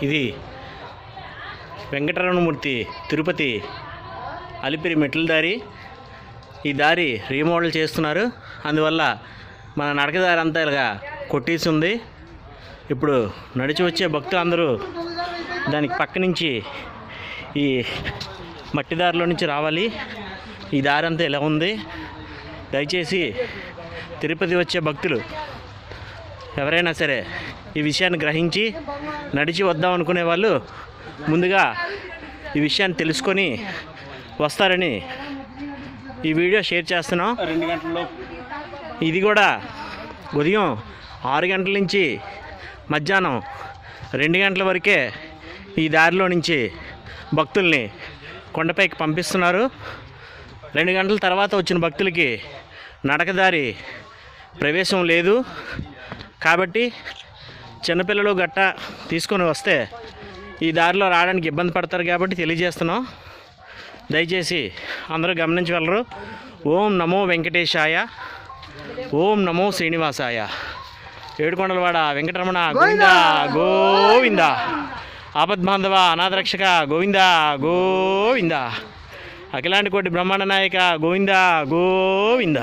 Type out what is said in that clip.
ఇది వెంకటరమణమూర్తి తిరుపతి అలిపిరి మెట్ల దారి. ఈ దారి రీమోడల్ చేస్తున్నారు, అందువల్ల మన నడకదారి అంతా ఇలాగా కొట్టేసి ఉంది. ఇప్పుడు నడిచి వచ్చే భక్తులందరూ దానికి పక్క నుంచి ఈ మట్టి దారిలో నుంచి రావాలి. ఈ దారి అంతా ఇలా ఉంది. దయచేసి తిరుపతి వచ్చే భక్తులు ఎవరైనా సరే ఈ విషయాన్ని గ్రహించి నడిచి వద్దాం అనుకునే వాళ్ళు ముందుగా ఈ విషయాన్ని తెలుసుకొని వస్తారని ఈ వీడియో షేర్ చేస్తున్నాం. 2 గంటల్లో ఇది కూడా ఉదయం 6 గంటల నుంచి మధ్యాహ్నం 2 గంటల వరకే ఈ దారిలో నుంచి భక్తుల్ని కొండపైకి పంపిస్తున్నారు. 2 గంటల తర్వాత వచ్చిన భక్తులకి నడకదారి ప్రవేశం లేదు. కాబట్టి చిన్నపిల్లలు గట్ట తీసుకొని వస్తే ఈ దారిలో రావడానికి ఇబ్బంది పడతారు కాబట్టి తెలియజేస్తున్నాం. దయచేసి అందరూ గమనించగలరు. ఓం నమో వెంకటేశాయ, ఓం నమో శ్రీనివాసాయ. ఏడుకొండలవాడ వెంకటరమణ గోవింద గోవింద, ఆపద్బాంధవ అనాథరక్షక గోవింద గోవింద, అఖిలాంటి కోటి బ్రహ్మాండ నాయక గోవింద గోవింద.